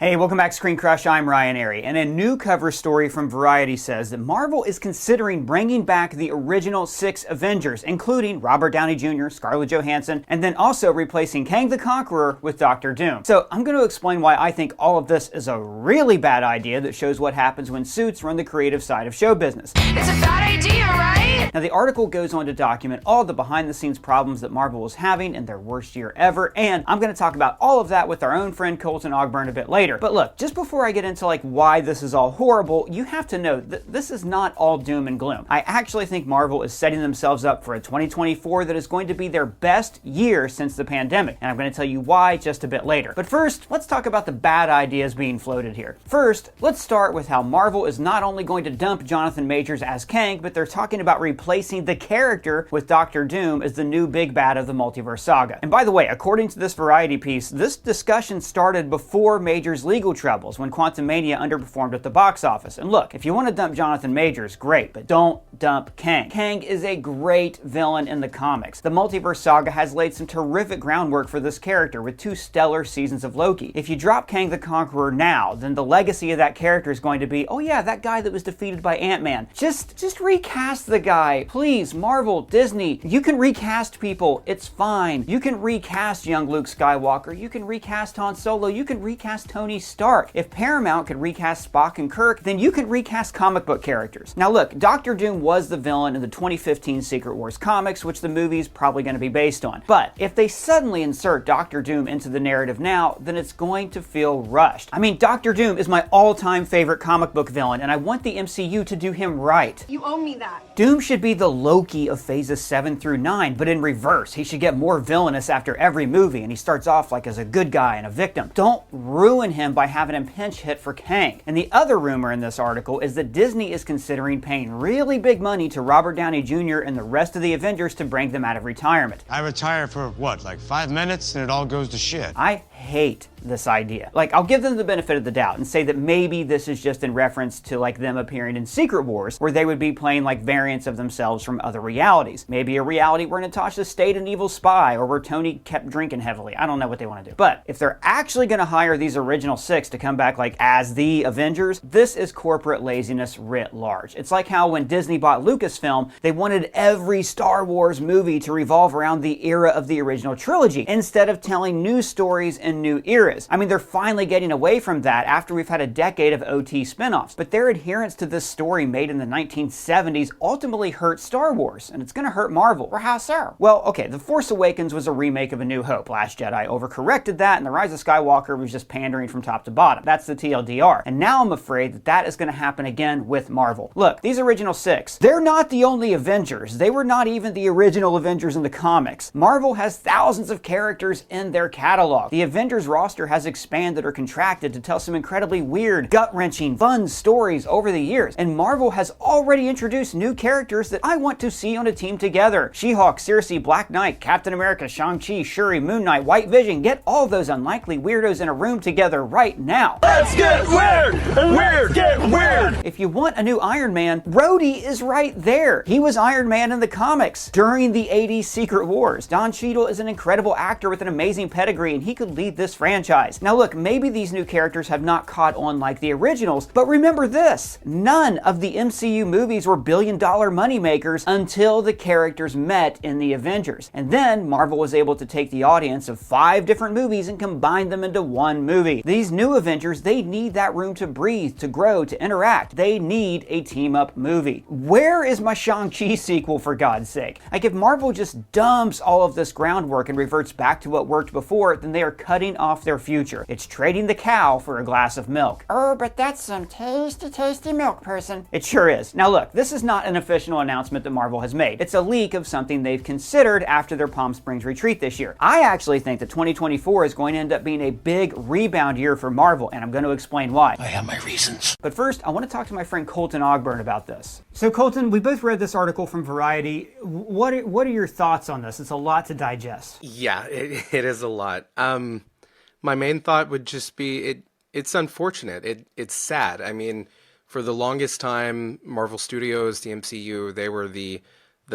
Hey, welcome back to ScreenCrush. I'm Ryan Arey, and a new cover story from Variety says that Marvel is considering bringing back the original 6 Avengers, including Robert Downey Jr., Scarlett Johansson, and then also replacing Kang the Conqueror with Dr. Doom. So I'm going to explain why I think all of this is a really bad idea that shows what happens when suits run the creative side of show business. It's a bad idea, right? Now, the article goes on to document all the behind-the-scenes problems that Marvel was having in their worst year ever, and I'm going to talk about all of that with our own friend Colton Ogburn a bit later. But look, just before I get into why this is all horrible, you have to know that this is not all doom and gloom. I actually think Marvel is setting themselves up for a 2024 that is going to be their best year since the pandemic, and I'm going to tell you why just a bit later. But first, let's talk about the bad ideas being floated here. First, let's start with how Marvel is not only going to dump Jonathan Majors as Kang, but they're talking about replacing the character with Dr. Doom as the new big bad of the multiverse saga. And by the way, according to this Variety piece, this discussion started before Majors' legal troubles when Quantumania underperformed at the box office. And look, if you want to dump Jonathan Majors, great, but don't dump Kang. Kang is a great villain in the comics. The multiverse saga has laid some terrific groundwork for this character with 2 stellar seasons of Loki. If you drop Kang the Conqueror now, then the legacy of that character is going to be, oh yeah, that guy that was defeated by Ant-Man. Just recast the guy. Please, Marvel, Disney, you can recast people. It's fine. You can recast young Luke Skywalker. You can recast Han Solo. You can recast Tony Stark. If Paramount could recast Spock and Kirk, then you can recast comic book characters. Now look, Dr. Doom was the villain in the 2015 Secret Wars comics, which the movie's probably going to be based on. But if they suddenly insert Dr. Doom into the narrative now, then it's going to feel rushed. I mean, Dr. Doom is my all-time favorite comic book villain, and I want the MCU to do him right. You owe me that. Doom should be the Loki of phases 7 through 9, but in reverse. He should get more villainous after every movie, and he starts off as a good guy and a victim. Don't ruin him by having him pinch hit for Kang. And the other rumor in this article is that Disney is considering paying really big money to Robert Downey Jr. and the rest of the Avengers to bring them out of retirement. I retire for what, 5 minutes and it all goes to shit? I hate this idea. I'll give them the benefit of the doubt and say that maybe this is just in reference to them appearing in Secret Wars, where they would be playing variants of themselves from other realities. Maybe a reality where Natasha stayed an evil spy, or where Tony kept drinking heavily. I don't know what they want to do. But if they're actually going to hire these original 6 to come back as the Avengers, this is corporate laziness writ large. It's like how when Disney bought Lucasfilm, they wanted every Star Wars movie to revolve around the era of the original trilogy, instead of telling new stories in new eras. I mean, they're finally getting away from that after we've had a decade of OT spin-offs, but their adherence to this story made in the 1970s ultimately hurt Star Wars, and it's gonna hurt Marvel. Or how so? Well, okay, The Force Awakens was a remake of A New Hope. Last Jedi overcorrected that, and The Rise of Skywalker was just pandering from top to bottom. That's the TLDR. And now I'm afraid that that is gonna happen again with Marvel. Look, these original 6, they're not the only Avengers. They were not even the original Avengers in the comics. Marvel has thousands of characters in their catalog. The Avengers roster has expanded or contracted to tell some incredibly weird, gut-wrenching, fun stories over the years, and Marvel has already introduced new characters that I want to see on a team together. She-Hulk, Circe, Black Knight, Captain America, Shang-Chi, Shuri, Moon Knight, White Vision. Get all those unlikely weirdos in a room together right now. Let's get weird! Weird! Get weird! If you want a new Iron Man, Rhodey is right there. He was Iron Man in the comics during the 80s Secret Wars. Don Cheadle is an incredible actor with an amazing pedigree, and he could lead this franchise. Now look, maybe these new characters have not caught on like the originals, but remember this, none of the MCU movies were billion-dollar moneymakers until the characters met in the Avengers. And then Marvel was able to take the audience of 5 different movies and combine them into one movie. These new Avengers, they need that room to breathe, to grow, to interact. They need a team-up movie. Where is my Shang-Chi sequel, for God's sake? If Marvel just dumps all of this groundwork and reverts back to what worked before, then they are cutting off their future. It's trading the cow for a glass of milk. Oh, but that's some tasty, tasty milk, person. It sure is. Now look, this is not an official announcement that Marvel has made. It's a leak of something they've considered after their Palm Springs retreat this year. I actually think that 2024 is going to end up being a big rebound year for Marvel, and I'm going to explain why. I have my reasons. But first, I want to talk to my friend Colton Ogburn about this. So Colton, we both read this article from Variety. What are your thoughts on this? It's a lot to digest. Yeah, it is a lot. My main thought would just be it's unfortunate. It's sad. I mean, for the longest time, Marvel Studios, the MCU, they were the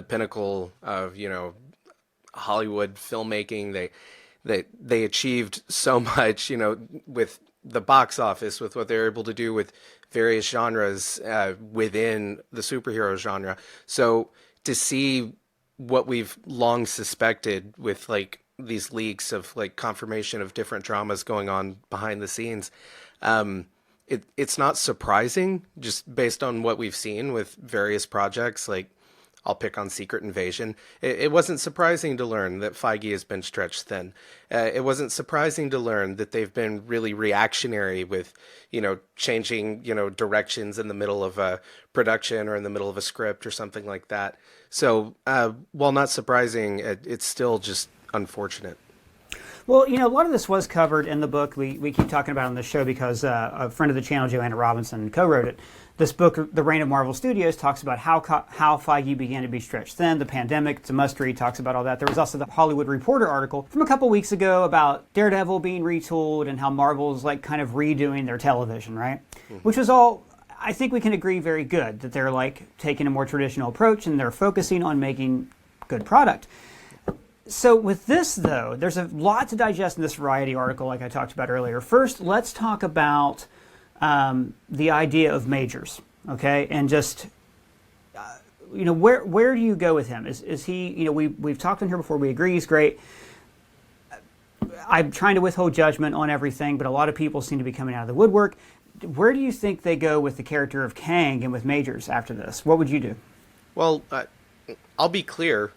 pinnacle of, Hollywood filmmaking. They achieved so much, with the box office, with what they're able to do with various genres within the superhero genre. So to see what we've long suspected with like these leaks of like confirmation of different dramas going on behind the scenes, it's not surprising just based on what we've seen with various projects. Like, I'll pick on Secret Invasion. It wasn't surprising to learn that Feige has been stretched thin. It wasn't surprising to learn that they've been really reactionary with, changing, directions in the middle of a production or in the middle of a script or something like that. So while not surprising, it's still just unfortunate. Well, a lot of this was covered in the book. We keep talking about it on the show because a friend of the channel, Joanna Robinson, co-wrote it. This book, The Reign of Marvel Studios, talks about how Feige began to be stretched thin, the pandemic. It's a must-read, talks about all that. There was also the Hollywood Reporter article from a couple weeks ago about Daredevil being retooled and how Marvel's like kind of redoing their television, right? Mm-hmm. Which was all, I think we can agree, very good, that they're like taking a more traditional approach and they're focusing on making good product. So with this, though, there's a lot to digest in this Variety article, like I talked about earlier. First, let's talk about the idea of majors, okay? And just, where do you go with him? Is he, we've talked on here before, we agree he's great. I'm trying to withhold judgment on everything, but a lot of people seem to be coming out of the woodwork. Where do you think they go with the character of Kang and with majors after this? What would you do? Well, I'll be clear.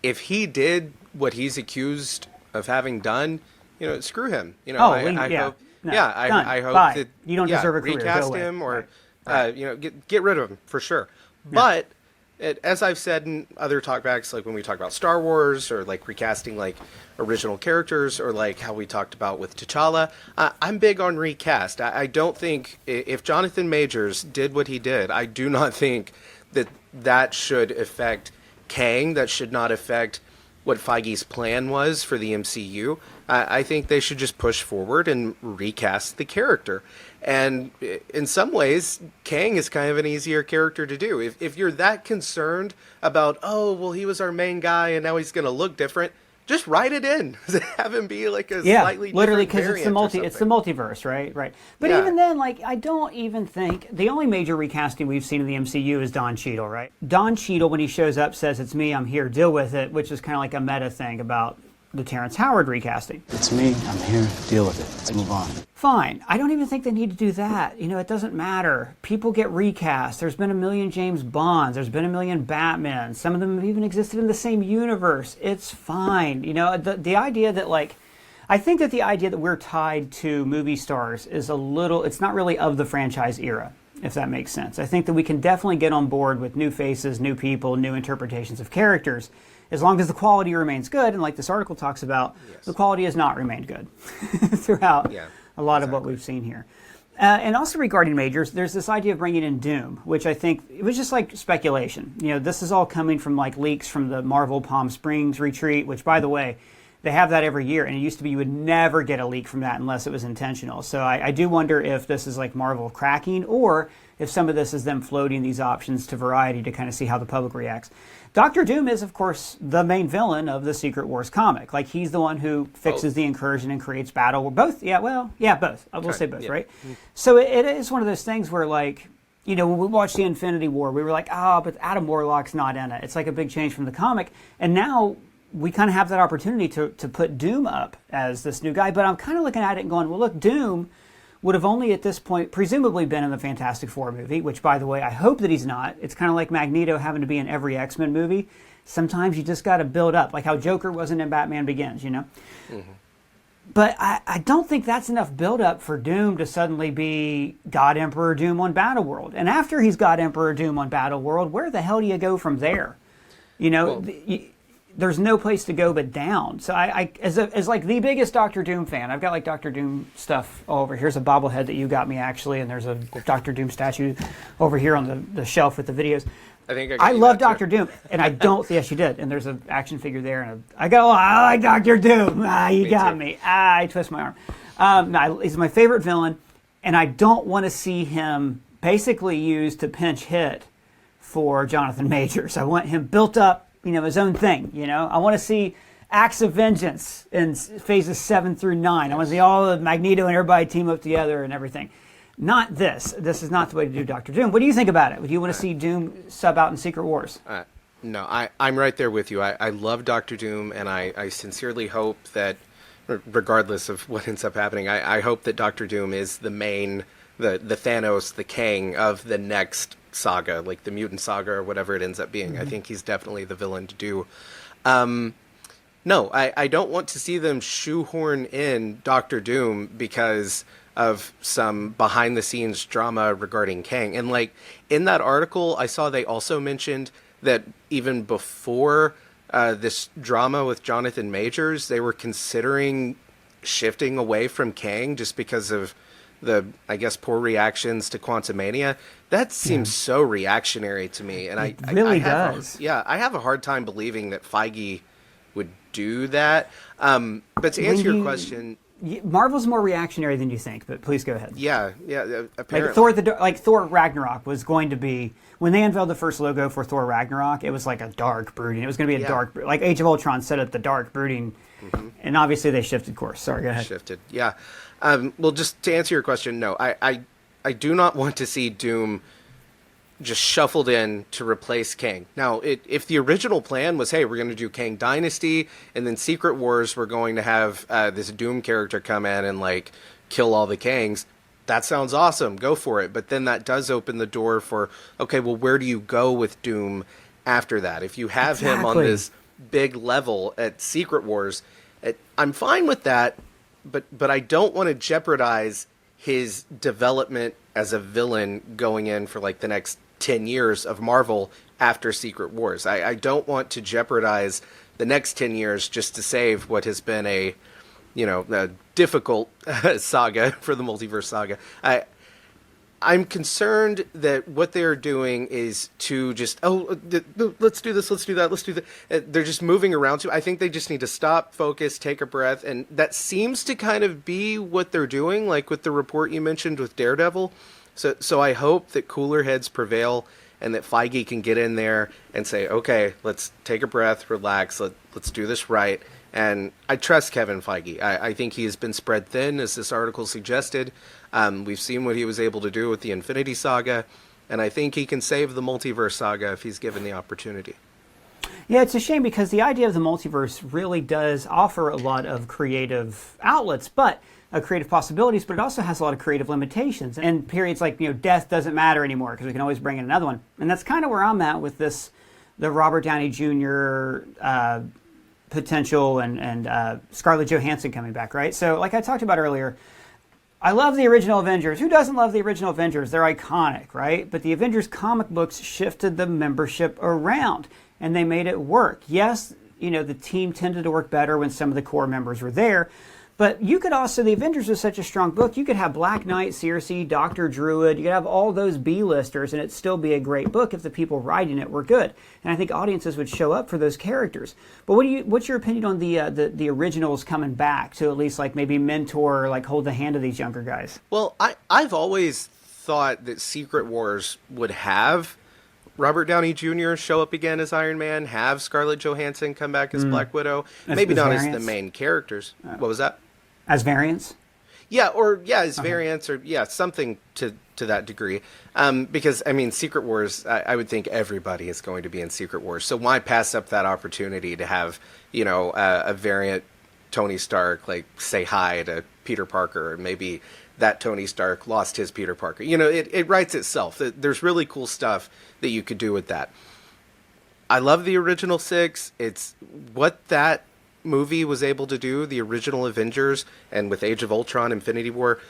If he did what he's accused of having done, screw him. I hope. No, I hope Bye. that you don't deserve a career. Recast Go away. him, or right. Get rid of him for sure. Yeah. But as I've said in other talkbacks, like when we talk about Star Wars or like recasting like original characters, or like how we talked about with T'Challa, I'm big on recast. I don't think if Jonathan Majors did what he did, I do not think that should affect Kang. That should not affect what Feige's plan was for the MCU. I think they should just push forward and recast the character. And in some ways, Kang is kind of an easier character to do. If you're that concerned about, he was our main guy and now he's going to look different, just write it in. Have him be like a slightly literally, different because it's the multiverse, right? But even then, I don't even think the only major recasting we've seen in the MCU is Don Cheadle, right? Don Cheadle, when he shows up, says, "It's me, I'm here, deal with it," which is kind of like a meta thing about the Terrence Howard recasting. It's me, I'm here, deal with it. Let's move on. Fine. I don't even think they need to do that. It doesn't matter. People get recast. There's been a million James Bonds. There's been a million Batmans. Some of them have even existed in the same universe. It's fine. The idea that I think that the idea that we're tied to movie stars is it's not really of the franchise era, if that makes sense. I think that we can definitely get on board with new faces, new people, new interpretations of characters, as long as the quality remains good. And like this article talks about, the quality has not remained good throughout a lot of what we've seen here. And also regarding majors, there's this idea of bringing in Doom, which I think it was just like speculation. This is all coming from like leaks from the Marvel Palm Springs retreat, which, by the way, they have that every year, and it used to be you would never get a leak from that unless it was intentional. So I do wonder if this is like Marvel cracking, or if some of this is them floating these options to Variety to kind of see how the public reacts. Dr. Doom is, of course, the main villain of the Secret Wars comic. Like, he's the one who fixes the incursion and creates battle. Both? Both. I will say both, right? So it is one of those things where, when we watched the Infinity War, we were like, but Adam Warlock's not in it. It's like a big change from the comic. And now we kind of have that opportunity to put Doom up as this new guy. But I'm kind of looking at it and going, well, look, Doom would have only at this point presumably been in the Fantastic Four movie, which, by the way, I hope that he's not. It's kind of like Magneto having to be in every X-Men movie. Sometimes you just got to build up, like how Joker wasn't in Batman Begins, Mm-hmm. But I don't think that's enough build-up for Doom to suddenly be God Emperor Doom on Battleworld. And after he's God Emperor Doom on Battleworld, where the hell do you go from there? There's no place to go but down. So as like the biggest Doctor Doom fan, I've got like Doctor Doom stuff all over. Here's a bobblehead that you got me, actually, and there's a Doctor Doom statue over here on the shelf with the videos. I think I love Doctor Doom, and I don't. Yes, you did. And there's an action figure there, and I like Doctor Doom. You got me. I twist my arm. No, he's my favorite villain, and I don't want to see him basically used to pinch hit for Jonathan Majors. I want him built up, his own thing. I want to see acts of vengeance in phases 7 through 9. I want to see all of Magneto and everybody team up together and everything. Not this. This is not the way to do Doctor Doom. What do you think about it? Would you want to see Doom sub out in Secret Wars? No, I'm right there with you. I love Doctor Doom, and I sincerely hope that, regardless of what ends up happening, I hope that Doctor Doom is the main, the Thanos, the Kang of the next saga, like the Mutant Saga or whatever it ends up being. I think he's definitely the villain to do. No, I don't want to see them shoehorn in Doctor Doom because of some behind-the-scenes drama regarding Kang. And, like, in that article, I saw they also mentioned that even before this drama with Jonathan Majors, they were considering shifting away from Kang just because of the, I guess, poor reactions to Quantumania. That seems so reactionary to me. And it really does. I have a hard time believing that Feige would do that. But to answer your question... Marvel's more reactionary than you think, but please go ahead. Yeah, apparently. Like Thor Ragnarok was going to be, when they unveiled the first logo for Thor Ragnarok, it was like a dark brooding. It was going to be a dark, like Age of Ultron set up the dark brooding, and obviously they shifted course. Sorry, go ahead. Shifted, yeah. Well, just to answer your question, no, I do not want to see Doom just shuffled in to replace Kang. Now, if the original plan was, hey, we're going to do Kang Dynasty, and then Secret Wars, we're going to have this Doom character come in and, like, kill all the Kangs, that sounds awesome. Go for it. But then that does open the door for, okay, well, where do you go with Doom after that? If you have him on this big level at Secret Wars, I'm fine with that, but I don't want to jeopardize his development as a villain going in for, like, the next 10 years of Marvel after Secret Wars. I don't want to jeopardize the next 10 years just to save what has been a difficult saga for the multiverse saga. I'm concerned that what they're doing is to just, let's do this, let's do that, let's do that. They're just moving around. I think they just need to stop, focus, take a breath, and that seems to kind of be what they're doing, like with the report you mentioned with Daredevil. So I hope that cooler heads prevail and that Feige can get in there and say, okay, let's take a breath, relax, let's do this right. And I trust Kevin Feige. I think he has been spread thin, as this article suggested. We've seen what he was able to do with the Infinity Saga, and I think he can save the multiverse saga if he's given the opportunity. Yeah, it's a shame because the idea of the multiverse really does offer a lot of creative outlets, but creative possibilities, but it also has a lot of creative limitations. And periods like, death doesn't matter anymore because we can always bring in another one. And that's kind of where I'm at with the Robert Downey Jr. Potential and Scarlett Johansson coming back, right? So like I talked about earlier, I love the original Avengers. Who doesn't love the original Avengers? They're iconic, right? But the Avengers comic books shifted the membership around and they made it work. Yes, the team tended to work better when some of the core members were there. But you could also, the Avengers was such a strong book, you could have Black Knight, Circe, Dr. Druid, you could have all those B-listers and it'd still be a great book if the people writing it were good. And I think audiences would show up for those characters. But what's your opinion on the originals coming back to at least like maybe mentor or like hold the hand of these younger guys? Well, I've always thought that Secret Wars would have Robert Downey Jr. show up again as Iron Man, have Scarlett Johansson come back as Black Widow. Maybe not as the main characters. What was that? As variants? Yeah, as variants, or something to that degree. Because Secret Wars, I would think everybody is going to be in Secret Wars. So why pass up that opportunity to have a variant Tony Stark like say hi to Peter Parker, or maybe that Tony Stark lost his Peter Parker. It writes itself. There's really cool stuff that you could do with that. I love the original 6. It's what that movie was able to do, the original Avengers, and with Age of Ultron, Infinity War,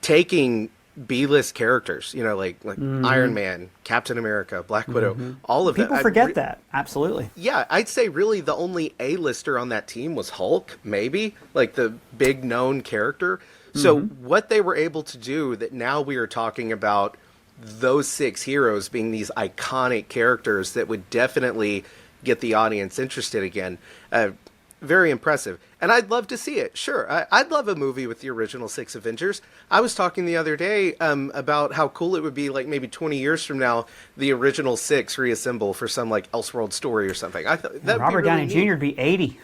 taking B-list characters, like Iron Man, Captain America, Black Widow, all of them. People forget that, absolutely. Yeah, I'd say really the only A-lister on that team was Hulk, maybe, like the big known character. So what they were able to do that now we are talking about those 6 heroes being these iconic characters that would definitely get the audience interested again. very impressive. And I'd love to see it. Sure, I'd love a movie with the original 6 Avengers. I was talking the other day about how cool it would be, like maybe 20 years from now, the original 6 reassemble for some like Elseworld story or something. I thought that Robert be really Downey neat. Jr. would be 80.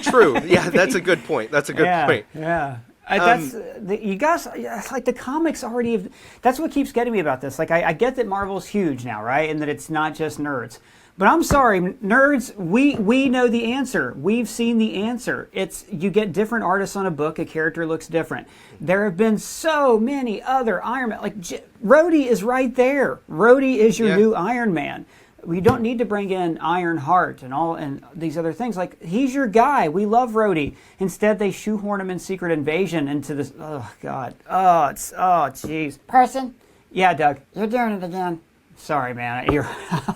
True. Yeah, that's a good point. That's a good point. Yeah. You guys, it's like the comics already have, that's what keeps getting me about this. Like, I get that Marvel's huge now, right? And that it's not just nerds. But I'm sorry, nerds, we know the answer. We've seen the answer. It's, you get different artists on a book, a character looks different. There have been so many other Iron Man. Like, Rhodey is right there. Rhodey is your new Iron Man. We don't need to bring in Ironheart and these other things. Like, he's your guy. We love Rhodey. Instead, they shoehorn him in Secret Invasion into this. Oh God. Oh, jeez. Person? Yeah, Doug. You're doing it again. Sorry, man.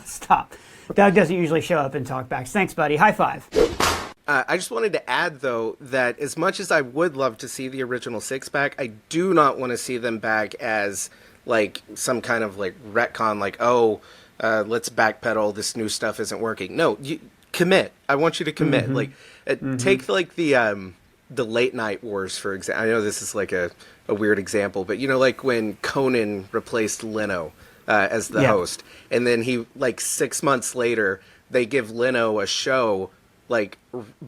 Stop. Doug doesn't usually show up in talkbacks. Thanks, buddy. High five. I just wanted to add, though, that as much as I would love to see the original 6 back, I do not want to see them back as like some kind of like retcon, like, let's backpedal. This new stuff isn't working. No, you commit. I want you to commit. Like, take like the late night wars, for example. I know this is like a weird example, but you know, like when Conan replaced Leno as the host, and then he, like 6 months later, they give Leno a show like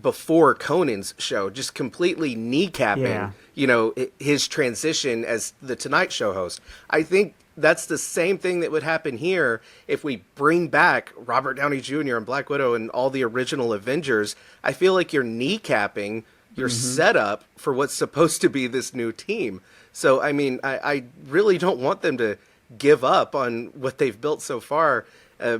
before Conan's show, just completely kneecapping, you know, his transition as the Tonight Show host. I think that's the same thing that would happen here if we bring back Robert Downey Jr. and Black Widow and all the original Avengers. I feel like you're kneecapping your setup for what's supposed to be this new team. So, I mean, I really don't want them to give up on what they've built so far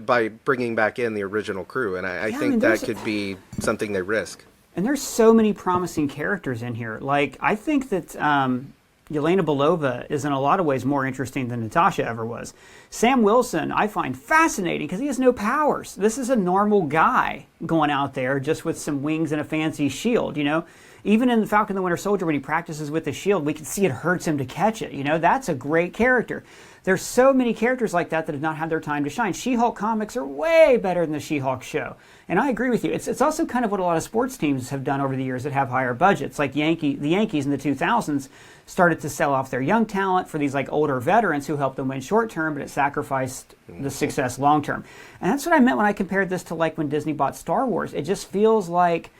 by bringing back in the original crew. And I think that could be something they risk. And there's so many promising characters in here. Like, I think that Yelena Belova is in a lot of ways more interesting than Natasha ever was. Sam Wilson I find fascinating because he has no powers. This is a normal guy going out there just with some wings and a fancy shield, you know. Even in Falcon the Winter Soldier, when he practices with the shield, we can see it hurts him to catch it. You know, that's a great character. There's so many characters like that have not had their time to shine. She-Hulk comics are way better than the She-Hulk show. And I agree with you. It's also kind of what a lot of sports teams have done over the years that have higher budgets. Like the Yankees in the 2000s started to sell off their young talent for these like older veterans who helped them win short term, but it sacrificed the success long term. And that's what I meant when I compared this to like when Disney bought Star Wars. It just feels like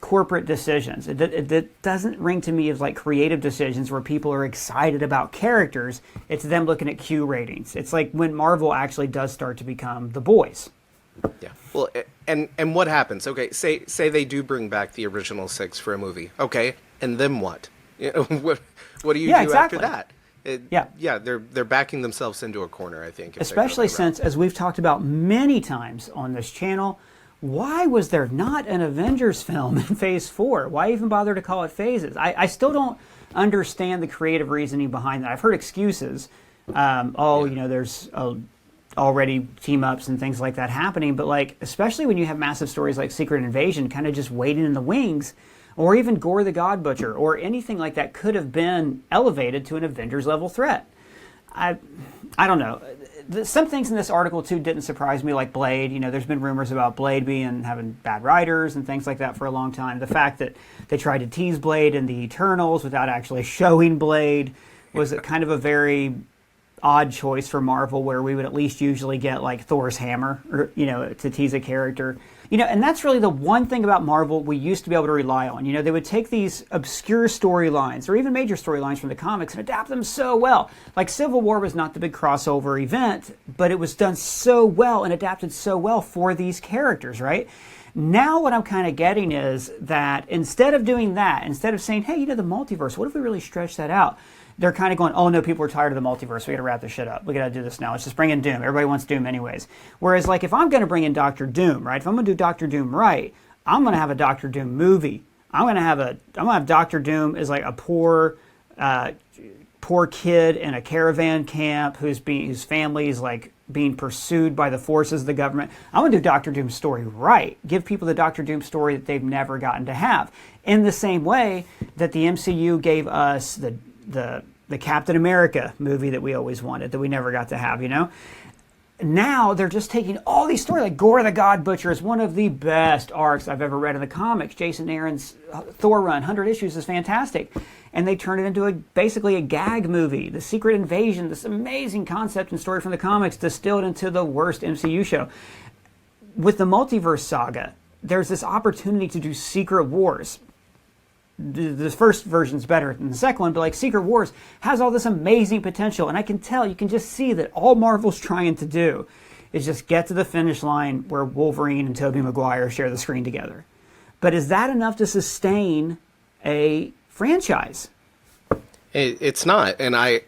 corporate decisions. It doesn't ring to me as like creative decisions where people are excited about characters. It's them looking at Q ratings. It's like when Marvel actually does start to become the boys. Yeah. Well, and what happens? Okay, say they do bring back the original 6 for a movie. Okay, and then what? You know, what do you do exactly. after that? They're backing themselves into a corner, I think. Especially since, as we've talked about many times on this channel, why was there not an Avengers film in Phase 4? Why even bother to call it Phases? I still don't understand the creative reasoning behind that. I've heard excuses. You know, there's already team-ups and things like that happening, but like, especially when you have massive stories like Secret Invasion kind of just waiting in the wings, or even Gore the God Butcher, or anything like that could have been elevated to an Avengers-level threat. I don't know. Some things in this article, too, didn't surprise me, like Blade. You know, there's been rumors about Blade having bad writers and things like that for a long time. The fact that they tried to tease Blade in the Eternals without actually showing Blade was kind of a very odd choice for Marvel, where we would at least usually get, like, Thor's hammer, or, you know, to tease a character. You know, and that's really the one thing about Marvel we used to be able to rely on. You know, they would take these obscure storylines, or even major storylines from the comics, and adapt them so well. Like, Civil War was not the big crossover event, but it was done so well and adapted so well for these characters, right? Now what I'm kind of getting is that instead of doing that, instead of saying, hey, you know, the multiverse, what if we really stretch that out? They're kind of going, oh no, people are tired of the multiverse. We got to wrap this shit up. We got to do this now. Let's just bring in Doom. Everybody wants Doom anyways. Whereas, like, if I'm going to bring in Doctor Doom, right? If I'm going to do Doctor Doom right, I'm going to have a Doctor Doom movie. I'm going to have Doctor Doom as like a poor kid in a caravan camp whose family's like being pursued by the forces of the government. I'm going to do Doctor Doom's story right. Give people the Doctor Doom story that they've never gotten to have. In the same way that the MCU gave us the Captain America movie that we always wanted, that we never got to have, you know? now they're just taking all these stories, like Gore the God Butcher is one of the best arcs I've ever read in the comics. Jason Aaron's Thor run, 100 issues, is fantastic. And they turned it into basically a gag movie. The Secret Invasion, this amazing concept and story from the comics, distilled into the worst MCU show. With the multiverse saga, there's this opportunity to do Secret Wars. The first version's better than the second one, but like Secret Wars has all this amazing potential, and I can tell, you can just see that all Marvel's trying to do is just get to the finish line where Wolverine and Tobey Maguire share the screen together. But is that enough to sustain a franchise? It's not, and I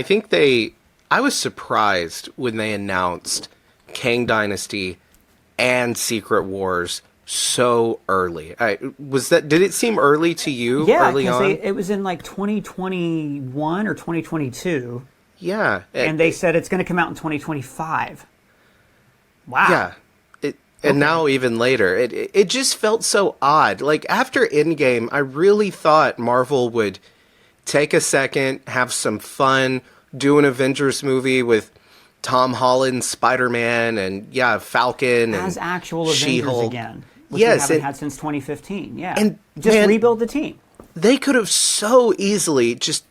think I was surprised when they announced Kang Dynasty and Secret Wars so early. Did it seem early to you? Yeah, early on? It was in like 2021 or 2022. Yeah. And they said it's going to come out in 2025. Wow. Yeah. And now even later, it just felt so odd. Like after Endgame, I really thought Marvel would take a second, have some fun, do an Avengers movie with Tom Holland, Spider-Man, and Falcon, as and actual She-Hulk. Avengers again. Which Yes, we haven't had since 2015. Yeah, and just man, rebuild the team. They could have so easily just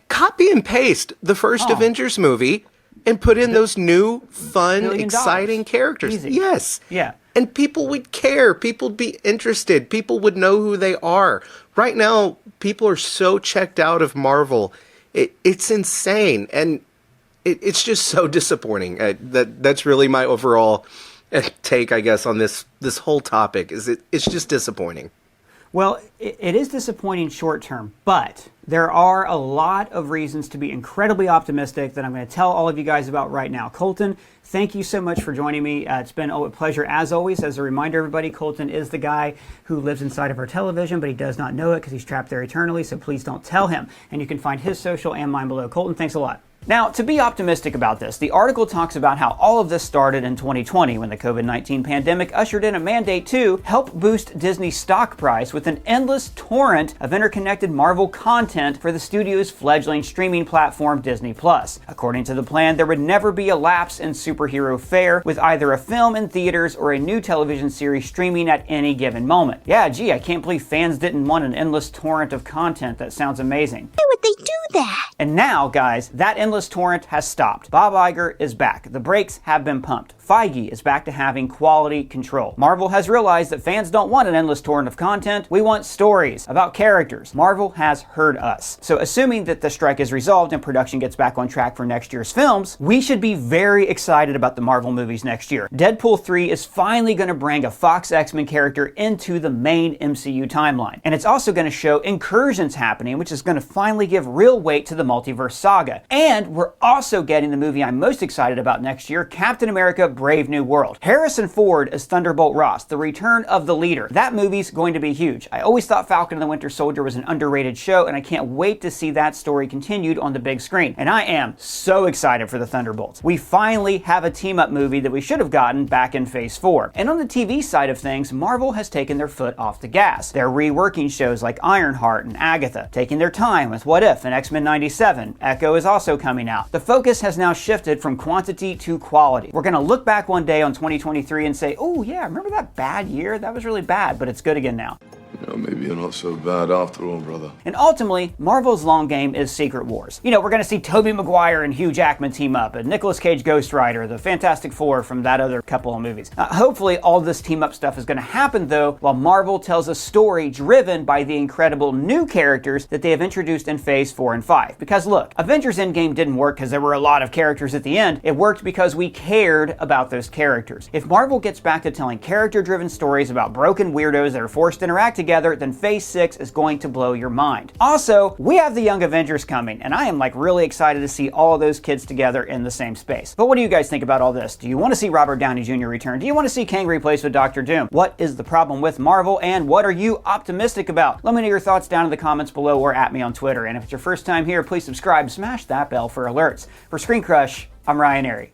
copy and paste the first Avengers movie and put in those new, fun, $1 billion. exciting characters. Easy. Yes. Yeah. And people would care. People would be interested. People would know who they are. Right now, people are so checked out of Marvel. It's insane. And it's just so disappointing. That's really my overall take, I guess, on this whole topic. It's just disappointing. Well, it is disappointing short term, but there are a lot of reasons to be incredibly optimistic that I'm going to tell all of you guys about right now. Colton, thank you so much for joining me. It's been a pleasure as always. As a reminder, everybody, Colton is the guy who lives inside of our television, but he does not know it because he's trapped there eternally, so please don't tell him. And you can find his social and mine below. Colton, thanks a lot. Now, to be optimistic about this, the article talks about how all of this started in 2020 when the COVID-19 pandemic ushered in a mandate to help boost Disney's stock price with an endless torrent of interconnected Marvel content for the studio's fledgling streaming platform Disney+. According to the plan, there would never be a lapse in superhero fare with either a film in theaters or a new television series streaming at any given moment. Yeah, gee, I can't believe fans didn't want an endless torrent of content. That sounds amazing. Why would they do that? And now, guys, that endless torrent has stopped. Bob Iger is back. The brakes have been pumped. Feige is back to having quality control. Marvel has realized that fans don't want an endless torrent of content. We want stories about characters. Marvel has heard us. So assuming that the strike is resolved and production gets back on track for next year's films, we should be very excited about the Marvel movies next year. Deadpool 3 is finally going to bring a Fox X-Men character into the main MCU timeline. And it's also going to show incursions happening, which is going to finally give real weight to the multiverse saga. And we're also getting the movie I'm most excited about next year, Captain America Brave New World. Harrison Ford as Thunderbolt Ross, the return of the leader. That movie's going to be huge. I always thought Falcon and the Winter Soldier was an underrated show, and I can't wait to see that story continued on the big screen. And I am so excited for the Thunderbolts. We finally have a team-up movie that we should have gotten back in Phase 4. And on the TV side of things, Marvel has taken their foot off the gas. They're reworking shows like Ironheart and Agatha, taking their time with What If and X-Men 97. Echo is also coming out. The focus has now shifted from quantity to quality. We're going to look back one day on 2023 and say, oh yeah, remember that bad year? That was really bad, but it's good again now. You know, maybe you're not so bad after all, brother. And ultimately, Marvel's long game is Secret Wars. You know, we're going to see Tobey Maguire and Hugh Jackman team up, and Nicolas Cage Ghost Rider, the Fantastic Four from that other couple of movies. Hopefully, all this team-up stuff is going to happen, though, while Marvel tells a story driven by the incredible new characters that they have introduced in Phase 4 and 5. Because look, Avengers Endgame didn't work because there were a lot of characters at the end. It worked because we cared about those characters. If Marvel gets back to telling character-driven stories about broken weirdos that are forced to interact together, then Phase 6 is going to blow your mind. Also, we have the Young Avengers coming, and I am really excited to see all of those kids together in the same space. But what do you guys think about all this? Do you want to see Robert Downey Jr. return? Do you want to see Kang replaced with Doctor Doom? What is the problem with Marvel, and what are you optimistic about? Let me know your thoughts down in the comments below or at me on Twitter. And if it's your first time here, please subscribe, smash that bell for alerts. For ScreenCrush, I'm Ryan Arey.